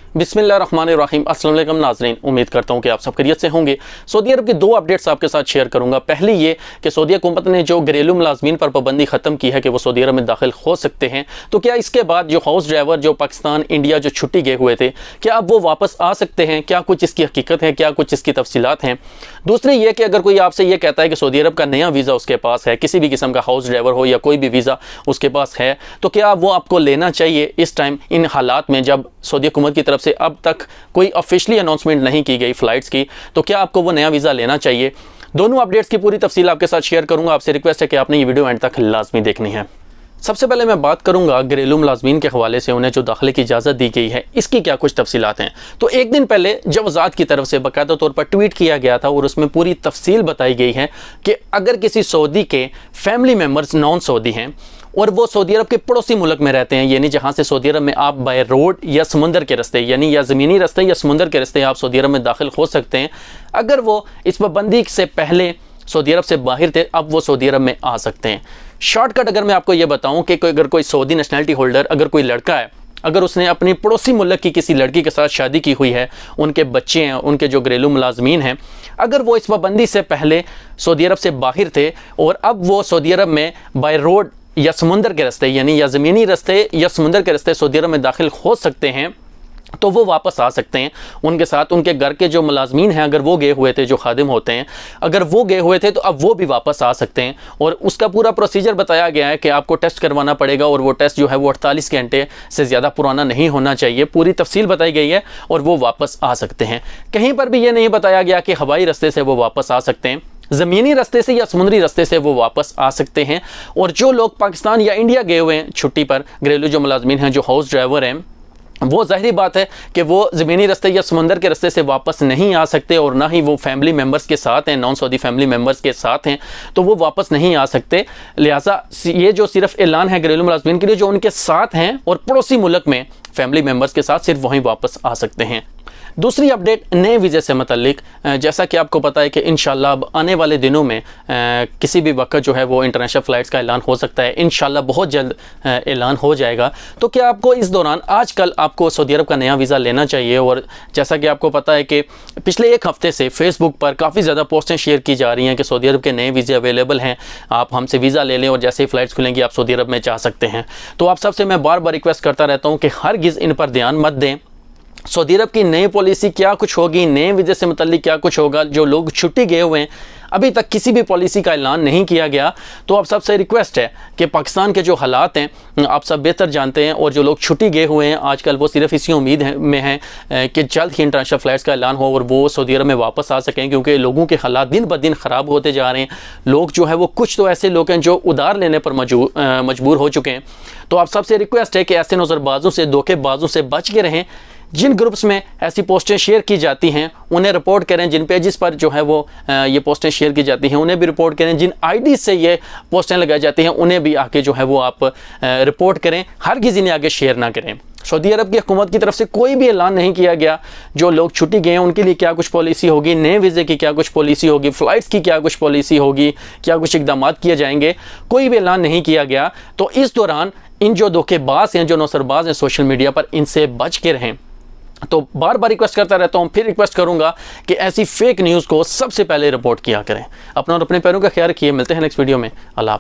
बिस्मिल्लाहिर्रहमानिर्रहीम। अस्सलाम वालेकुम नाज़रीन, उम्मीद करता हूँ कि आप सब खैरियत से होंगे। सऊदी अरब की दो अपडेट्स आपके साथ शेयर करूँगा। पहली ये कि सऊदी हुकूमत ने जो घरेलू मुलाजमीन पर पाबंदी ख़त्म की है कि वो सऊदी अरब में दाखिल हो सकते हैं, तो क्या इसके बाद जो हाउस ड्राइवर जो पाकिस्तान इंडिया जो छुट्टी गए हुए थे, क्या अब वो वापस आ सकते हैं? क्या कुछ इसकी हकीकत है, क्या कुछ इसकी तफसीलात हैं? दूसरी ये कि अगर कोई आपसे ये कहता है कि सऊदी अरब का नया वीज़ा उसके पास है, किसी भी किस्म का हाउस ड्राइवर हो या कोई भी वीज़ा उसके पास है, तो क्या वो आपको लेना चाहिए इस टाइम, इन हालात में जब सऊदी हुकूमत की तरफ से अब तक कोई ऑफिशियली अनाउंसमेंट नहीं की गई फ़्लाइट्स की, तो क्या आपको वो नया वीज़ा लेना चाहिए? दोनों अपडेट्स की पूरी तफसील आपके साथ शेयर करूंगा। आपसे रिक्वेस्ट है कि आपने ये वीडियो एंड तक लाजमी देखनी है। सबसे पहले मैं बात करूंगा घरेलू मुलाजमीन के हवाले से उन्हें जो दाखिले की इजाज़त दी गई है, इसकी क्या कुछ तफसीलात हैं। तो एक दिन पहले जब वज़ारत की तरफ से बाकायदा तौर पर ट्वीट किया गया था और उसमें पूरी तफसील बताई गई है कि अगर किसी सऊदी के फैमिली मेम्बर्स नॉन सऊदी हैं और वो सऊदी अरब के पड़ोसी मुल्क में रहते हैं, यानी जहाँ से सऊदी अरब में आप बाय रोड या समुंदर के रास्ते, यानी या ज़मीनी रास्ते या समुंदर के रास्ते आप सऊदी अरब में दाखिल हो सकते हैं, अगर वो इस पाबंदी से पहले सऊदी अरब से बाहर थे, अब वो सऊदी अरब में आ सकते हैं। शॉर्टकट अगर मैं आपको ये बताऊं कि अगर कोई सऊदी नेशनलिटी होल्डर, अगर कोई लड़का है, अगर उसने अपनी पड़ोसी मुल्क की किसी लड़की के साथ शादी की हुई है, उनके बच्चे हैं, उनके जो घरेलू मुलाजमीन हैं, अगर वो इस पाबंदी से पहले सऊदी अरब से बाहर थे और अब वो सऊदी अरब में बाय रोड या समुंदर के रास्ते, यानी या ज़मीनी रास्ते या समुंदर के रास्ते सऊदी अरब में दाखिल हो सकते हैं, तो वो वापस आ सकते हैं। उनके साथ उनके घर के जो मुलाजमीन हैं, अगर वो गए हुए थे, जो खादिम होते हैं, अगर वो गए हुए थे, तो अब वो भी वापस आ सकते हैं। और उसका पूरा प्रोसीजर बताया गया है कि आपको टेस्ट करवाना पड़ेगा और वो टेस्ट जो है वो 48 घंटे से ज़्यादा पुराना नहीं होना चाहिए। पूरी तफसील बताई गई है और वो वापस आ सकते हैं। कहीं पर भी ये नहीं बताया गया कि हवाई रास्ते से वो वापस आ सकते हैं, ज़मीनी रास्ते से या समुद्री रास्ते से वो वापस आ सकते हैं। और जो लोग पाकिस्तान या इंडिया गए हुए हैं छुट्टी पर, घरेलू जो मुलाजमीन हैं, जो हाउस ड्राइवर हैं, वो ज़ाहिरी बात है कि वो ज़मीनी रास्ते या समुंदर के रास्ते से वापस नहीं आ सकते और ना ही वो फैमिली मेम्बर्स के साथ हैं, नॉन सऊदी फैमिली मेम्बर्स के साथ हैं, तो वो वापस नहीं आ सकते। लिहाजा ये जो सिर्फ ऐलान है घरेलू मुलाजमीन के लिए, जो उनके साथ हैं और पड़ोसी मुल्क में फैमिली मेम्बर्स के साथ, सिर्फ वहीं वापस आ सकते हैं। दूसरी अपडेट नए वीज़े से मुतल्लिक, जैसा कि आपको पता है कि इंशाल्लाह अब आने वाले दिनों में किसी भी वक्त जो है वो इंटरनेशनल फ़्लाइट्स का ऐलान हो सकता है। इंशाल्लाह बहुत जल्द ऐलान हो जाएगा। तो क्या आपको इस दौरान आजकल आपको सऊदी अरब का नया वीज़ा लेना चाहिए? और जैसा कि आपको पता है कि पिछले एक हफ़्ते से फेसबुक पर काफ़ी ज़्यादा पोस्टें शेयर की जा रही हैं कि सऊदी अरब के नए वीज़े अवेलेबल हैं, आप हमसे वीज़ा ले लें और जैसे ही फ़्लाइट्स खुलेंगी आप सऊदी अरब में जा सकते हैं। तो आप सबसे मैं बार बार रिक्वेस्ट करता रहता हूँ कि हरगिज़ इन पर ध्यान मत दें। सऊदी अरब की नई पॉलिसी क्या कुछ होगी, नए वीज़े से मुतल्लिक क्या कुछ होगा, जो लोग छुट्टी गए हुए हैं, अभी तक किसी भी पॉलिसी का ऐलान नहीं किया गया। तो आप सबसे रिक्वेस्ट है कि पाकिस्तान के जो हालात हैं आप सब बेहतर जानते हैं, और जो लोग छुट्टी गए हुए हैं आजकल, वो सिर्फ इसी उम्मीद में हैं कि जल्द ही इंटरनेशनल फ़्लाइट्स का ऐलान हो और वो सऊदी अरब में वापस आ सकें, क्योंकि लोगों के हालात दिन ब दिन ख़राब होते जा रहे हैं। लोग जो है वो, कुछ तो ऐसे लोग हैं जो उधार लेने पर मजबूर हो चुके हैं। तो आप सबसे रिक्वेस्ट है कि ऐसे नज़रबाजों से, धोखेबाजों से बच के रहें। जिन ग्रुप्स में ऐसी पोस्टें शेयर की जाती हैं उन्हें रिपोर्ट करें, जिन पेजेस पर जो है वो ये पोस्टें शेयर की जाती हैं उन्हें भी रिपोर्ट करें, जिन आईडी से ये पोस्टें लगाई जाती हैं उन्हें भी आके जो है वो आप रिपोर्ट करें। हर किसी ने आगे शेयर ना करें। सऊदी अरब की हुकूमत की तरफ से कोई भी ऐलान नहीं किया गया जो लोग छुट्टी गए हैं उनके लिए क्या कुछ पॉलिसी होगी, नए वीज़े की क्या कुछ पॉलिसी होगी, फ़्लाइट्स की क्या कुछ पॉलिसी होगी, क्या कुछ इकदाम किए जाएंगे, कोई भी ऐलान नहीं किया गया। तो इस दौरान इन जो धोखेबाज हैं, जो नौसरबाज हैं सोशल मीडिया पर, इनसे बच के रहें। तो बार बार रिक्वेस्ट करता रहता हूँ, फिर रिक्वेस्ट करूँगा कि ऐसी फेक न्यूज़ को सबसे पहले रिपोर्ट किया करें। अपना और अपने पैरों का ख्याल रखिए। मिलते हैं नेक्स्ट वीडियो में। अल्लाह।